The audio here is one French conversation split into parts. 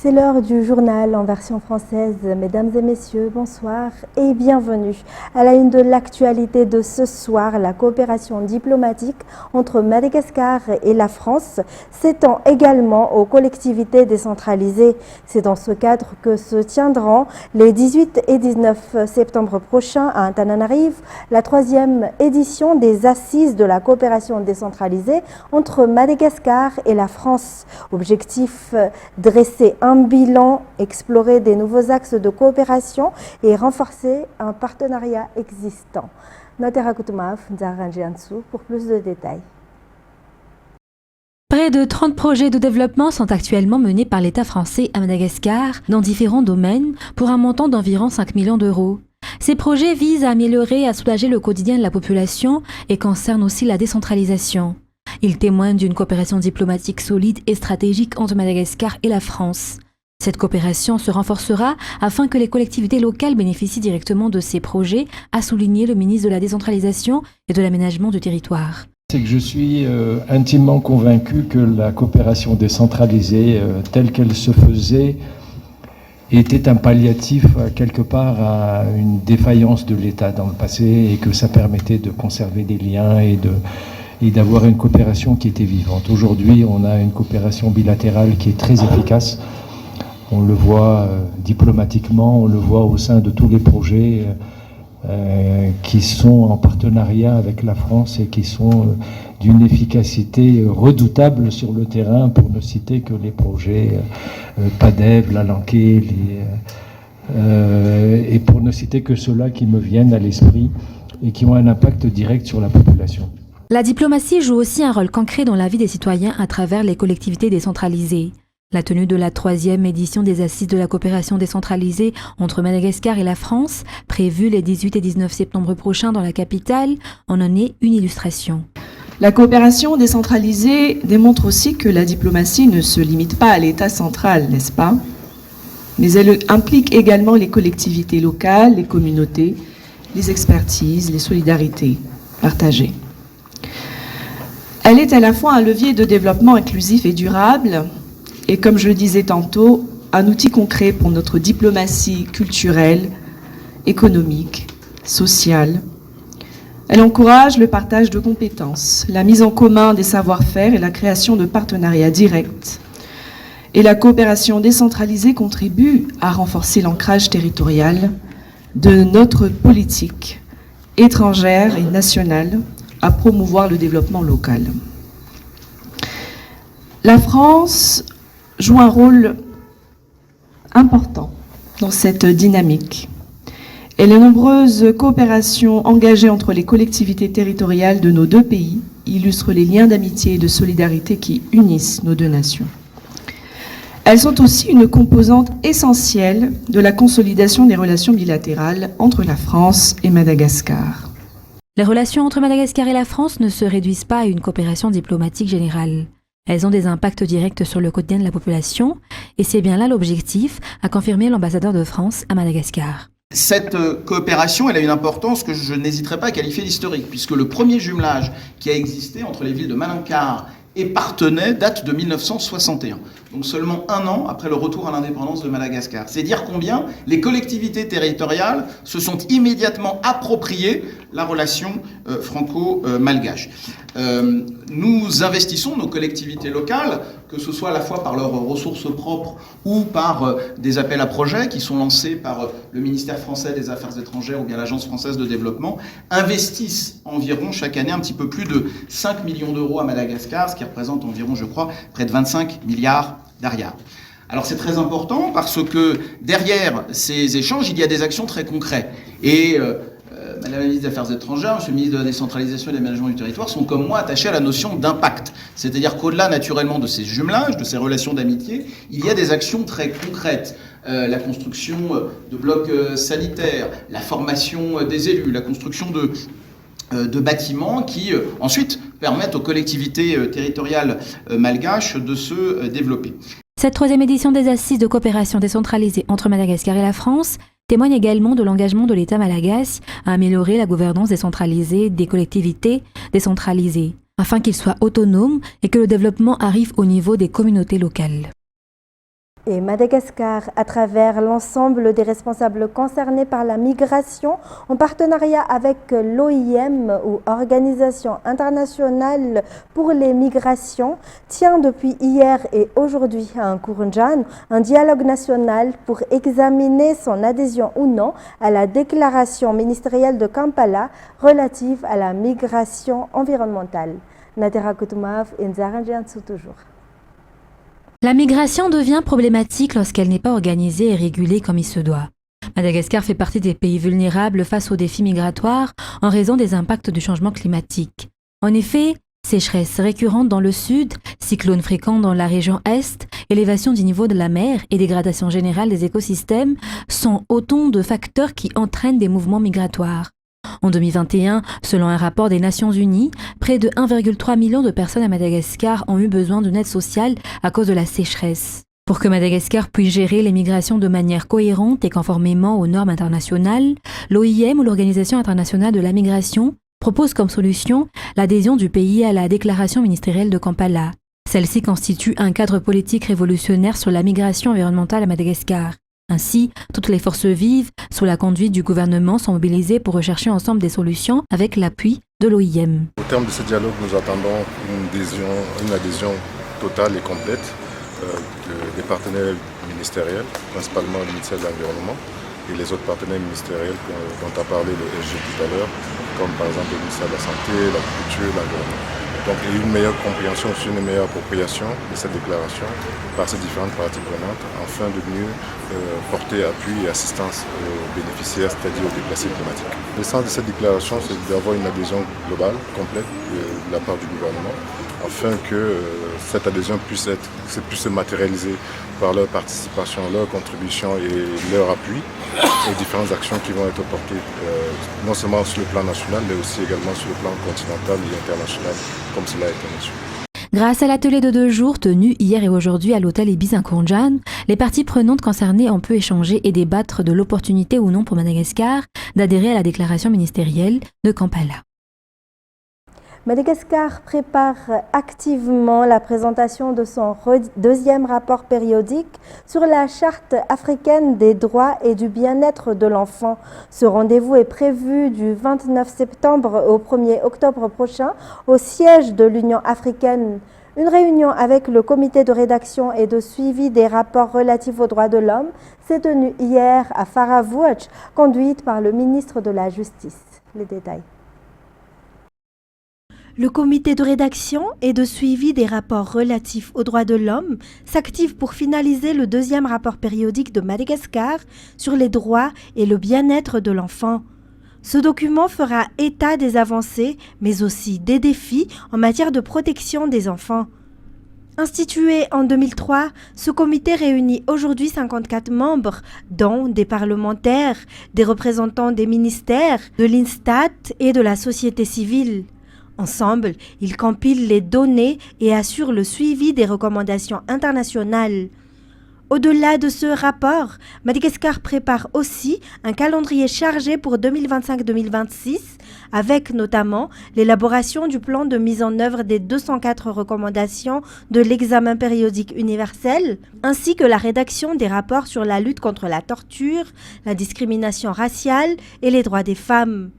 C'est l'heure du journal en version française. Mesdames et messieurs, bonsoir et bienvenue. À la une de l'actualité de ce soir, la coopération diplomatique entre Madagascar et la France s'étend également aux collectivités décentralisées. C'est dans ce cadre que se tiendront les 18 et 19 septembre prochains à Antananarivo la 3e édition des Assises de la coopération décentralisée entre Madagascar et la France. Objectif, dresser un bilan, explorer des nouveaux axes de coopération et renforcer un partenariat existant. Notera Koutoumaf, Nzaranjiansou pour plus de détails. Près de 30 projets de développement sont actuellement menés par l'État français à Madagascar dans différents domaines pour un montant d'environ 5 millions d'euros. Ces projets visent à améliorer et à soulager le quotidien de la population et concernent aussi la décentralisation. Ils témoignent d'une coopération diplomatique solide et stratégique entre Madagascar et la France. Cette coopération se renforcera afin que les collectivités locales bénéficient directement de ces projets, a souligné le ministre de la Décentralisation et de l'Aménagement du territoire. C'est que je suis intimement convaincu que la coopération décentralisée telle qu'elle se faisait était un palliatif quelque part à une défaillance de l'État dans le passé et que ça permettait de conserver des liens et d'avoir une coopération qui était vivante. Aujourd'hui, on a une coopération bilatérale qui est très efficace. On le voit diplomatiquement, on le voit au sein de tous les projets qui sont en partenariat avec la France et qui sont d'une efficacité redoutable sur le terrain, pour ne citer que les projets PADEV, Lalanké, et pour ne citer que ceux-là qui me viennent à l'esprit et qui ont un impact direct sur la population. La diplomatie joue aussi un rôle concret dans la vie des citoyens à travers les collectivités décentralisées. La tenue de la 3e édition des Assises de la coopération décentralisée entre Madagascar et la France, prévue les 18 et 19 septembre prochains dans la capitale, en est une illustration. La coopération décentralisée démontre aussi que la diplomatie ne se limite pas à l'État central, n'est-ce pas? Mais elle implique également les collectivités locales, les communautés, les expertises, les solidarités partagées. Elle est à la fois un levier de développement inclusif et durable, et comme je le disais tantôt, un outil concret pour notre diplomatie culturelle, économique, sociale. Elle encourage le partage de compétences, la mise en commun des savoir-faire et la création de partenariats directs. Et la coopération décentralisée contribue à renforcer l'ancrage territorial de notre politique étrangère et nationale, à promouvoir le développement local. La France joue un rôle important dans cette dynamique. Et les nombreuses coopérations engagées entre les collectivités territoriales de nos deux pays illustrent les liens d'amitié et de solidarité qui unissent nos deux nations. Elles sont aussi une composante essentielle de la consolidation des relations bilatérales entre la France et Madagascar. Les relations entre Madagascar et la France ne se réduisent pas à une coopération diplomatique générale. Elles ont des impacts directs sur le quotidien de la population, et c'est bien là l'objectif, a confirmé l'ambassadeur de France à Madagascar. Cette coopération, elle a une importance que je n'hésiterai pas à qualifier d'historique, puisque le premier jumelage qui a existé entre les villes de Malankar et Parthenay date de 1961, donc seulement un an après le retour à l'indépendance de Madagascar. C'est dire combien les collectivités territoriales se sont immédiatement appropriées la relation franco-malgache. Nous investissons nos collectivités locales, que ce soit à la fois par leurs ressources propres ou par des appels à projets qui sont lancés par le ministère français des Affaires étrangères ou bien l'Agence française de développement, investissent environ chaque année un petit peu plus de 5 millions d'euros à Madagascar, ce qui représente environ, je crois, près de 25 milliards d'ariars. Alors c'est très important parce que derrière ces échanges, il y a des actions très concrètes. Et Madame la ministre des Affaires étrangères, Monsieur le ministre de la Décentralisation et de l'Aménagement du territoire sont comme moi attachés à la notion d'impact. C'est-à-dire qu'au-delà naturellement de ces jumelages, de ces relations d'amitié, il y a des actions très concrètes. La construction de blocs sanitaires, la formation des élus, la construction de bâtiments qui ensuite permettent aux collectivités territoriales malgaches de se développer. Cette 3e édition des Assises de coopération décentralisée entre Madagascar et la France témoigne également de l'engagement de l'État malagasy à améliorer la gouvernance décentralisée des collectivités décentralisées, afin qu'ils soient autonomes et que le développement arrive au niveau des communautés locales. Et Madagascar, à travers l'ensemble des responsables concernés par la migration, en partenariat avec l'OIM ou Organisation internationale pour les migrations, tient depuis hier et aujourd'hui à Nkourndjan un dialogue national pour examiner son adhésion ou non à la déclaration ministérielle de Kampala relative à la migration environnementale. Natera Koutoumaf et Nzaranjian toujours. La migration devient problématique lorsqu'elle n'est pas organisée et régulée comme il se doit. Madagascar fait partie des pays vulnérables face aux défis migratoires en raison des impacts du changement climatique. En effet, sécheresse récurrente dans le sud, cyclones fréquents dans la région est, élévation du niveau de la mer et dégradation générale des écosystèmes sont autant de facteurs qui entraînent des mouvements migratoires. En 2021, selon un rapport des Nations Unies, près de 1,3 million de personnes à Madagascar ont eu besoin d'une aide sociale à cause de la sécheresse. Pour que Madagascar puisse gérer les migrations de manière cohérente et conformément aux normes internationales, l'OIM ou l'Organisation internationale de la migration propose comme solution l'adhésion du pays à la déclaration ministérielle de Kampala. Celle-ci constitue un cadre politique révolutionnaire sur la migration environnementale à Madagascar. Ainsi, toutes les forces vives, sous la conduite du gouvernement, sont mobilisées pour rechercher ensemble des solutions avec l'appui de l'OIM. Au terme de ce dialogue, nous attendons une adhésion totale et complète des partenaires ministériels, principalement le ministère de l'Environnement et les autres partenaires ministériels dont a parlé le SG tout à l'heure, comme par exemple le ministère de la Santé, l'Agriculture, l'Environnement. Donc il y a une meilleure compréhension, une meilleure appropriation de cette déclaration par ces différentes parties prenantes afin de mieux porter appui et assistance aux bénéficiaires, c'est-à-dire aux déplacés climatiques. Le sens de cette déclaration, c'est d'avoir une adhésion globale, complète de la part du gouvernement afin que cette adhésion puisse se matérialiser par leur participation, leur contribution et leur appui aux différentes actions qui vont être portées non seulement sur le plan national mais aussi également sur le plan continental et international comme cela a été mentionné. Grâce à l'atelier de 2 jours tenu hier et aujourd'hui à l'hôtel Ibis Nkourndjan, les parties prenantes concernées ont pu échanger et débattre de l'opportunité ou non pour Madagascar d'adhérer à la déclaration ministérielle de Kampala. Madagascar prépare activement la présentation de son deuxième rapport périodique sur la Charte africaine des droits et du bien-être de l'enfant. Ce rendez-vous est prévu du 29 septembre au 1er octobre prochain au siège de l'Union africaine. Une réunion avec le comité de rédaction et de suivi des rapports relatifs aux droits de l'homme s'est tenue hier à Faravouach, conduite par le ministre de la Justice. Les détails. Le comité de rédaction et de suivi des rapports relatifs aux droits de l'homme s'active pour finaliser le deuxième rapport périodique de Madagascar sur les droits et le bien-être de l'enfant. Ce document fera état des avancées, mais aussi des défis en matière de protection des enfants. Institué en 2003, ce comité réunit aujourd'hui 54 membres, dont des parlementaires, des représentants des ministères, de l'INSTAT et de la société civile. Ensemble, ils compilent les données et assurent le suivi des recommandations internationales. Au-delà de ce rapport, Madagascar prépare aussi un calendrier chargé pour 2025-2026, avec notamment l'élaboration du plan de mise en œuvre des 204 recommandations de l'examen périodique universel, ainsi que la rédaction des rapports sur la lutte contre la torture, la discrimination raciale et les droits des femmes.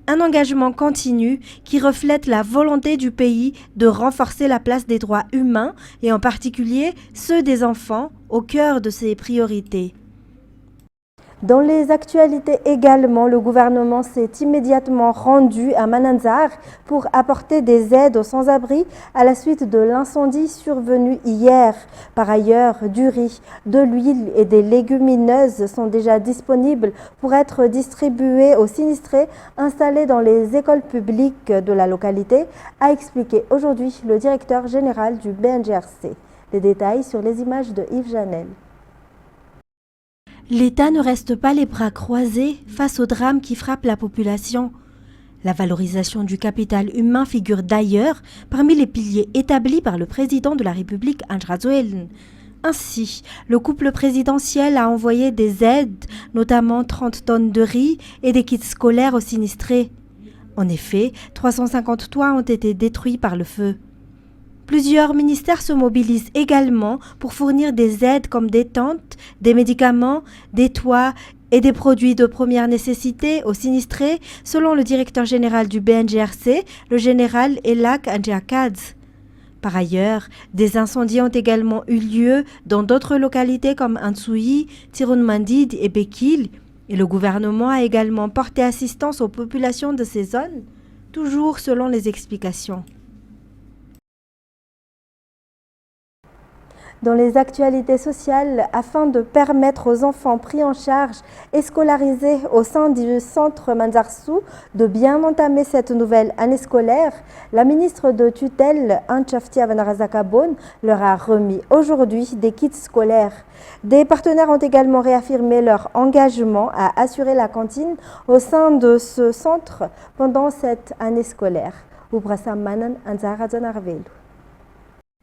Un engagement continu qui reflète la volonté du pays de renforcer la place des droits humains et en particulier ceux des enfants au cœur de ses priorités. Dans les actualités également, le gouvernement s'est immédiatement rendu à Mananzar pour apporter des aides aux sans-abri à la suite de l'incendie survenu hier. Par ailleurs, du riz, de l'huile et des légumineuses sont déjà disponibles pour être distribués aux sinistrés installés dans les écoles publiques de la localité, a expliqué aujourd'hui le directeur général du BNGRC. Les détails sur les images de Yves Janel. L'État ne reste pas les bras croisés face au drame qui frappe la population. La valorisation du capital humain figure d'ailleurs parmi les piliers établis par le président de la République, Andry Rajoelina. Ainsi, le couple présidentiel a envoyé des aides, notamment 30 tonnes de riz et des kits scolaires aux sinistrés. En effet, 350 toits ont été détruits par le feu. Plusieurs ministères se mobilisent également pour fournir des aides comme des tentes, des médicaments, des toits et des produits de première nécessité aux sinistrés, selon le directeur général du BNGRC, le général Elak Andjakadze. Par ailleurs, des incendies ont également eu lieu dans d'autres localités comme Antsouyi, Tirunmandid et Bekil, et le gouvernement a également porté assistance aux populations de ces zones, toujours selon les explications. Dans les actualités sociales, afin de permettre aux enfants pris en charge et scolarisés au sein du centre Manzarsou de bien entamer cette nouvelle année scolaire, la ministre de tutelle, Antchaftia Vanarazakabon, leur a remis aujourd'hui des kits scolaires. Des partenaires ont également réaffirmé leur engagement à assurer la cantine au sein de ce centre pendant cette année scolaire.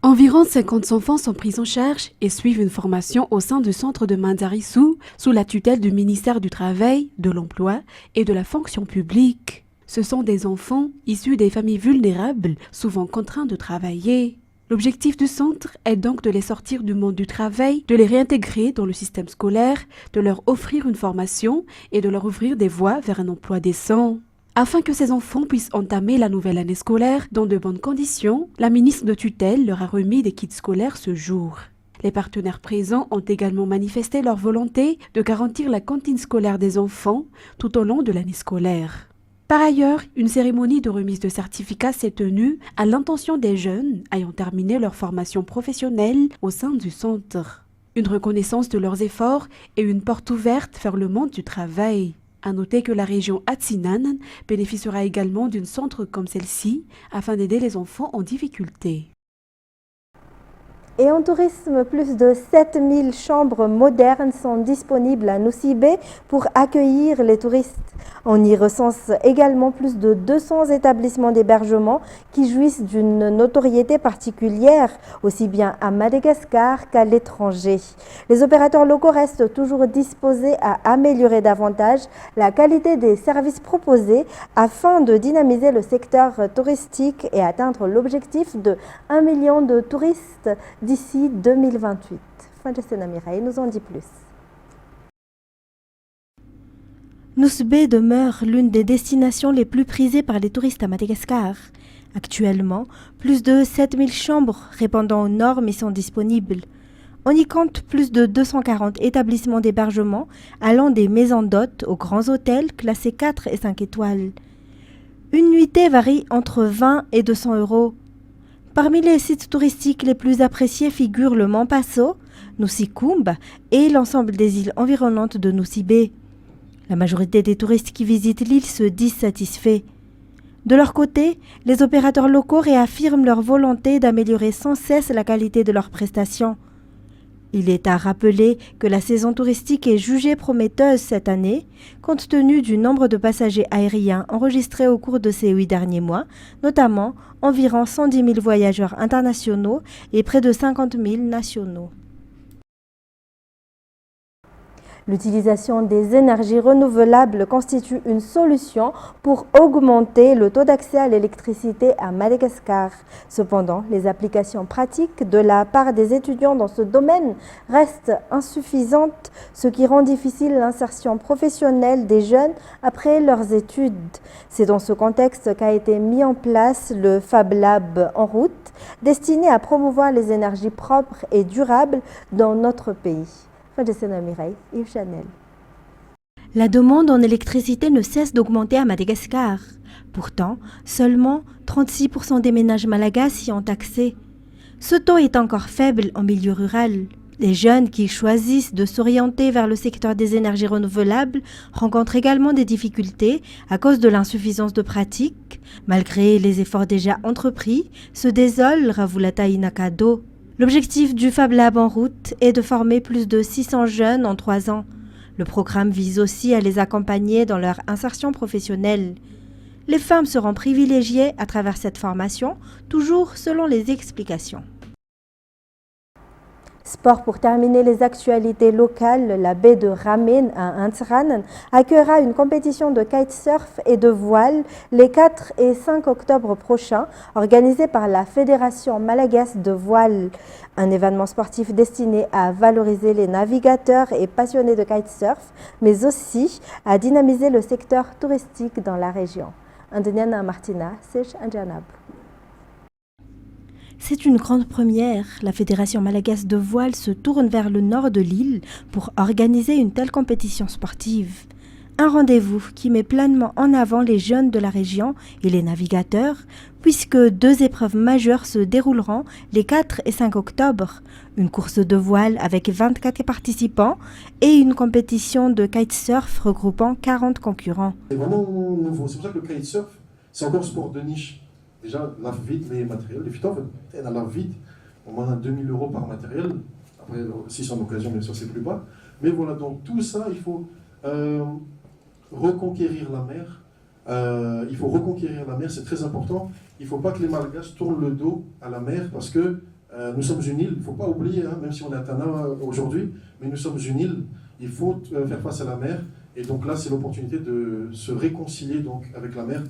Environ 50 enfants sont pris en charge et suivent une formation au sein du centre de Manzarisou sous la tutelle du ministère du Travail, de l'Emploi et de la Fonction publique. Ce sont des enfants issus des familles vulnérables, souvent contraints de travailler. L'objectif du centre est donc de les sortir du monde du travail, de les réintégrer dans le système scolaire, de leur offrir une formation et de leur ouvrir des voies vers un emploi décent. Afin que ces enfants puissent entamer la nouvelle année scolaire dans de bonnes conditions, la ministre de tutelle leur a remis des kits scolaires ce jour. Les partenaires présents ont également manifesté leur volonté de garantir la cantine scolaire des enfants tout au long de l'année scolaire. Par ailleurs, une cérémonie de remise de certificats s'est tenue à l'intention des jeunes ayant terminé leur formation professionnelle au sein du centre. Une reconnaissance de leurs efforts et une porte ouverte vers le monde du travail. À noter que la région Atsinan bénéficiera également d'un centre comme celle-ci afin d'aider les enfants en difficulté. Et en tourisme, plus de 7000 chambres modernes sont disponibles à Nosibé pour accueillir les touristes. On y recense également plus de 200 établissements d'hébergement qui jouissent d'une notoriété particulière, aussi bien à Madagascar qu'à l'étranger. Les opérateurs locaux restent toujours disposés à améliorer davantage la qualité des services proposés afin de dynamiser le secteur touristique et atteindre l'objectif de 1 million de touristes d'ici 2028. Francesca Mireille nous en dit plus. Nosibé demeure l'une des destinations les plus prisées par les touristes à Madagascar. Actuellement, plus de 7000 chambres répondant aux normes y sont disponibles. On y compte plus de 240 établissements d'hébergement allant des maisons d'hôtes aux grands hôtels classés 4 et 5 étoiles. Une nuitée varie entre 20 et 200 euros. Parmi les sites touristiques les plus appréciés figurent le Mont Passo, Nusikumba et l'ensemble des îles environnantes de Nosibé. La majorité des touristes qui visitent l'île se disent satisfaits. De leur côté, les opérateurs locaux réaffirment leur volonté d'améliorer sans cesse la qualité de leurs prestations. Il est à rappeler que la saison touristique est jugée prometteuse cette année, compte tenu du nombre de passagers aériens enregistrés au cours de ces 8 derniers mois, notamment environ 110 000 voyageurs internationaux et près de 50 000 nationaux. L'utilisation des énergies renouvelables constitue une solution pour augmenter le taux d'accès à l'électricité à Madagascar. Cependant, les applications pratiques de la part des étudiants dans ce domaine restent insuffisantes, ce qui rend difficile l'insertion professionnelle des jeunes après leurs études. C'est dans ce contexte qu'a été mis en place le Fab Lab en route, destiné à promouvoir les énergies propres et durables dans notre pays. La demande en électricité ne cesse d'augmenter à Madagascar. Pourtant, seulement 36% des ménages malagasy y ont accès. Ce taux est encore faible en milieu rural. Les jeunes qui choisissent de s'orienter vers le secteur des énergies renouvelables rencontrent également des difficultés à cause de l'insuffisance de pratique. Malgré les efforts déjà entrepris, se désole Ravulata Inakado. L'objectif du Fab Lab en route est de former plus de 600 jeunes en 3 ans. Le programme vise aussi à les accompagner dans leur insertion professionnelle. Les femmes seront privilégiées à travers cette formation, toujours selon les explications. Sport pour terminer les actualités locales, la baie de Ramen à Antran accueillera une compétition de kitesurf et de voile les 4 et 5 octobre prochains, organisée par la Fédération malgache de voile. Un événement sportif destiné à valoriser les navigateurs et passionnés de kitesurf, mais aussi à dynamiser le secteur touristique dans la région. Andeniana Martina, Sej Anjanab. C'est une grande première. La Fédération malgache de voile se tourne vers le nord de l'île pour organiser une telle compétition sportive. Un rendez-vous qui met pleinement en avant les jeunes de la région et les navigateurs, puisque 2 épreuves majeures se dérouleront les 4 et 5 octobre. Une course de voile avec 24 participants et une compétition de kitesurf regroupant 40 concurrents. C'est vraiment nouveau. C'est pour ça que le kitesurf, c'est encore sport de niche. Déjà, lave vite les matériels. Les filles, elles lavent vite. On moins 2000 € par matériel. Après, si c'est en occasion, bien sûr, c'est plus bas. Mais voilà, donc tout ça, il faut reconquérir la mer. Il faut reconquérir la mer, c'est très important. Il ne faut pas que les Malgaches tournent le dos à la mer parce que nous sommes une île. Il ne faut pas oublier, hein, même si on est à Tana aujourd'hui, mais nous sommes une île. Il faut faire face à la mer. Et donc là, c'est l'opportunité de se réconcilier donc, avec la mer.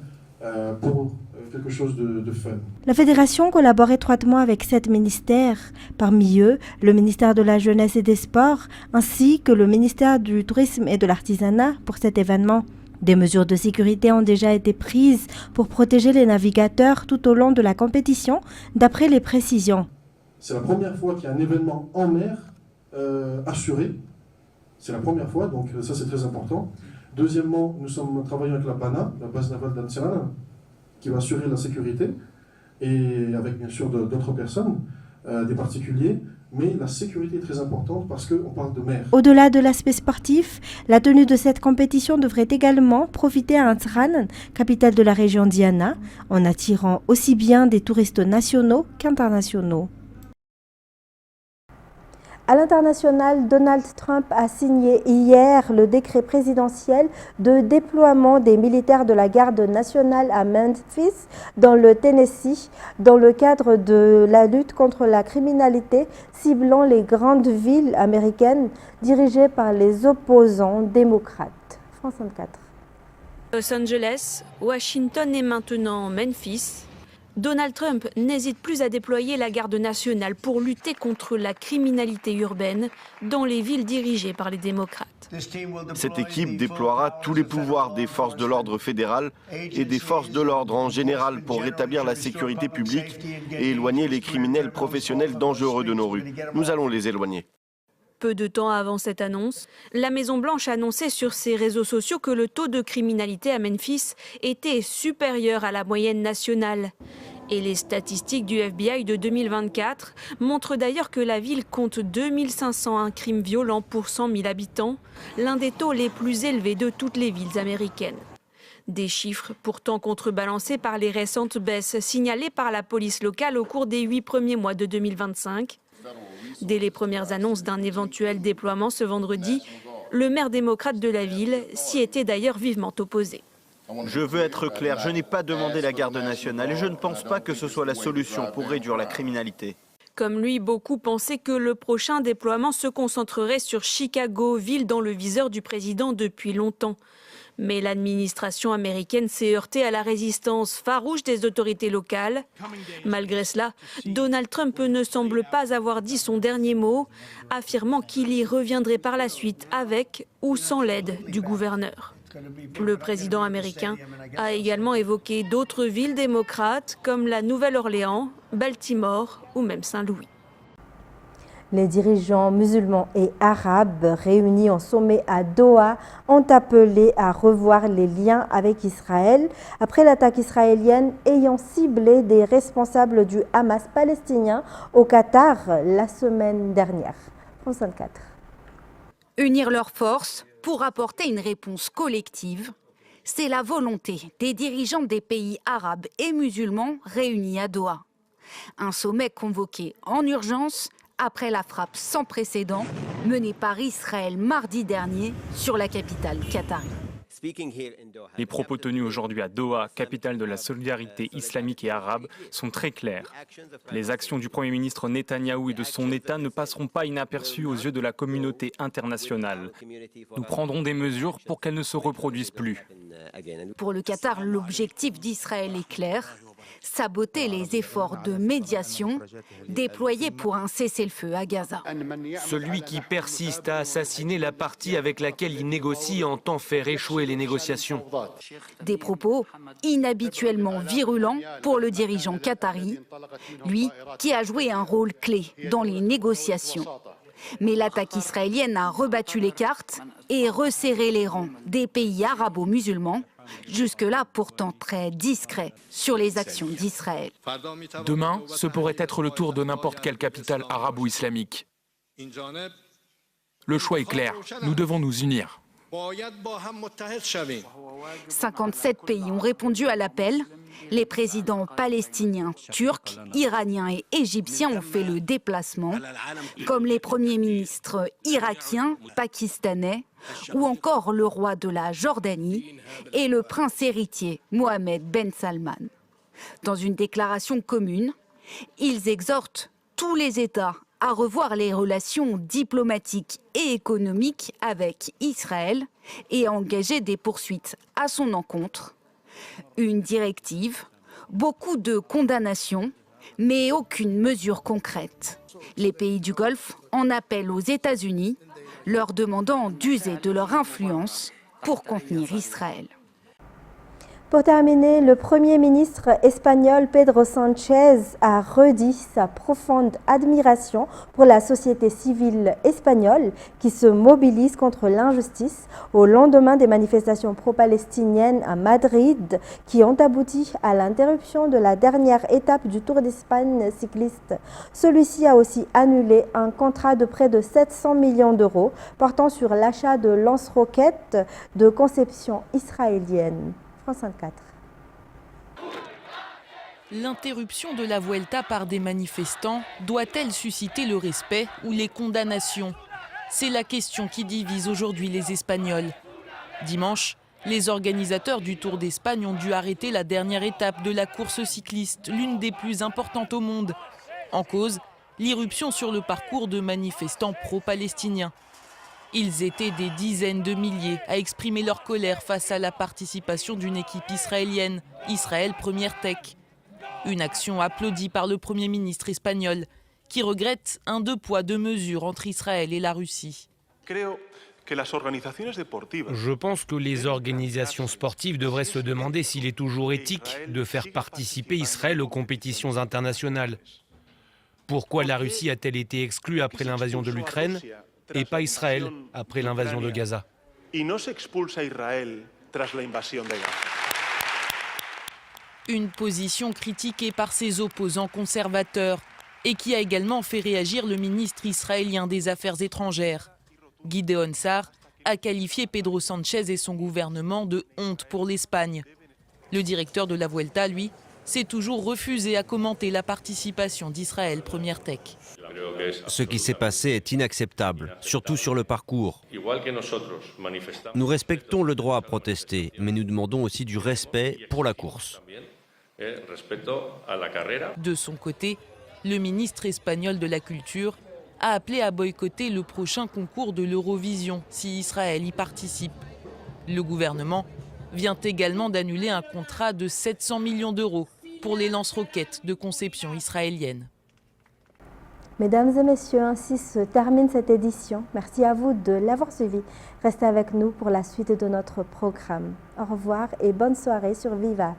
Pour quelque chose de fun. La Fédération collabore étroitement avec 7 ministères, parmi eux le ministère de la Jeunesse et des Sports, ainsi que le ministère du Tourisme et de l'Artisanat pour cet événement. Des mesures de sécurité ont déjà été prises pour protéger les navigateurs tout au long de la compétition, d'après les précisions. C'est la première fois qu'il y a un événement en mer assuré. C'est la première fois, donc ça c'est très important. Deuxièmement, nous travaillons avec la BANA, la base navale d'Antran, qui va assurer la sécurité, et avec bien sûr d'autres personnes, des particuliers, mais la sécurité est très importante parce qu'on parle de mer. Au-delà de l'aspect sportif, la tenue de cette compétition devrait également profiter à Antran, capitale de la région d'Iana, en attirant aussi bien des touristes nationaux qu'internationaux. À l'international, Donald Trump a signé hier le décret présidentiel de déploiement des militaires de la garde nationale à Memphis, dans le Tennessee, dans le cadre de la lutte contre la criminalité ciblant les grandes villes américaines dirigées par les opposants démocrates. France 24. Los Angeles, Washington et maintenant Memphis. Donald Trump n'hésite plus à déployer la garde nationale pour lutter contre la criminalité urbaine dans les villes dirigées par les démocrates. Cette équipe déploiera tous les pouvoirs des forces de l'ordre fédérales et des forces de l'ordre en général pour rétablir la sécurité publique et éloigner les criminels professionnels dangereux de nos rues. Nous allons les éloigner. Peu de temps avant cette annonce, la Maison-Blanche annonçait sur ses réseaux sociaux que le taux de criminalité à Memphis était supérieur à la moyenne nationale. Et les statistiques du FBI de 2024 montrent d'ailleurs que la ville compte 2501 crimes violents pour 100 000 habitants, l'un des taux les plus élevés de toutes les villes américaines. Des chiffres pourtant contrebalancés par les récentes baisses signalées par la police locale au cours des 8 premiers mois de 2025. Dès les premières annonces d'un éventuel déploiement ce vendredi, le maire démocrate de la ville s'y était d'ailleurs vivement opposé. Je veux être clair, je n'ai pas demandé la garde nationale et je ne pense pas que ce soit la solution pour réduire la criminalité. Comme lui, beaucoup pensaient que le prochain déploiement se concentrerait sur Chicago, ville dans le viseur du président depuis longtemps. Mais l'administration américaine s'est heurtée à la résistance farouche des autorités locales. Malgré cela, Donald Trump ne semble pas avoir dit son dernier mot, affirmant qu'il y reviendrait par la suite avec ou sans l'aide du gouverneur. Le président américain a également évoqué d'autres villes démocrates comme la Nouvelle-Orléans, Baltimore ou même Saint-Louis. Les dirigeants musulmans et arabes réunis en sommet à Doha ont appelé à revoir les liens avec Israël après l'attaque israélienne ayant ciblé des responsables du Hamas palestinien au Qatar la semaine dernière. France 24. Unir leurs forces pour apporter une réponse collective, c'est la volonté des dirigeants des pays arabes et musulmans réunis à Doha. Un sommet convoqué en urgence après la frappe sans précédent menée par Israël mardi dernier sur la capitale qatari. Les propos tenus aujourd'hui à Doha, capitale de la solidarité islamique et arabe, sont très clairs. Les actions du Premier ministre Netanyahou et de son État ne passeront pas inaperçues aux yeux de la communauté internationale. Nous prendrons des mesures pour qu'elles ne se reproduisent plus. Pour le Qatar, l'objectif d'Israël est clair. Saboter les efforts de médiation déployés pour un cessez-le-feu à Gaza. Celui qui persiste à assassiner la partie avec laquelle il négocie entend faire échouer les négociations. Des propos inhabituellement virulents pour le dirigeant qatari, lui qui a joué un rôle clé dans les négociations. Mais l'attaque israélienne a rebattu les cartes et resserré les rangs des pays arabo-musulmans, jusque-là pourtant très discrets sur les actions d'Israël. Demain, ce pourrait être le tour de n'importe quelle capitale arabe ou islamique. Le choix est clair, nous devons nous unir. 57 pays ont répondu à l'appel. Les présidents palestiniens, turcs, iraniens et égyptiens ont fait le déplacement, comme les premiers ministres irakiens, pakistanais ou encore le roi de la Jordanie et le prince héritier Mohamed Ben Salman. Dans une déclaration commune, ils exhortent tous les États à revoir les relations diplomatiques et économiques avec Israël et à engager des poursuites à son encontre. Une directive, beaucoup de condamnations, mais aucune mesure concrète. Les pays du Golfe en appellent aux États-Unis, leur demandant d'user de leur influence pour contenir Israël. Pour terminer, le Premier ministre espagnol Pedro Sánchez a redit sa profonde admiration pour la société civile espagnole qui se mobilise contre l'injustice au lendemain des manifestations pro-palestiniennes à Madrid qui ont abouti à l'interruption de la dernière étape du Tour d'Espagne cycliste. Celui-ci a aussi annulé un contrat de près de 700 millions d'euros portant sur l'achat de lance-roquettes de conception israélienne. France 24. L'interruption de la Vuelta par des manifestants doit-elle susciter le respect ou les condamnations? C'est la question qui divise aujourd'hui les Espagnols. Dimanche, les organisateurs du Tour d'Espagne ont dû arrêter la dernière étape de la course cycliste, l'une des plus importantes au monde. En cause, l'irruption sur le parcours de manifestants pro-palestiniens. Ils étaient des dizaines de milliers à exprimer leur colère face à la participation d'une équipe israélienne, Israël Première Tech. Une action applaudie par le Premier ministre espagnol, qui regrette un deux poids deux mesures entre Israël et la Russie. Je pense que les organisations sportives devraient se demander s'il est toujours éthique de faire participer Israël aux compétitions internationales. Pourquoi la Russie a-t-elle été exclue après l'invasion de l'Ukraine et pas Israël après l'invasion de Gaza? Une position critiquée par ses opposants conservateurs et qui a également fait réagir le ministre israélien des Affaires étrangères. Gideon Sa'ar a qualifié Pedro Sánchez et son gouvernement de honte pour l'Espagne. Le directeur de la Vuelta, lui, s'est toujours refusé à commenter la participation d'Israël Première Tech. Ce qui s'est passé est inacceptable, surtout sur le parcours. Nous respectons le droit à protester, mais nous demandons aussi du respect pour la course. De son côté, le ministre espagnol de la Culture a appelé à boycotter le prochain concours de l'Eurovision si Israël y participe. Le gouvernement vient également d'annuler un contrat de 700 millions d'euros pour les lance-roquettes de conception israélienne. Mesdames et messieurs, ainsi se termine cette édition. Merci à vous de l'avoir suivi. Restez avec nous pour la suite de notre programme. Au revoir et bonne soirée sur Viva.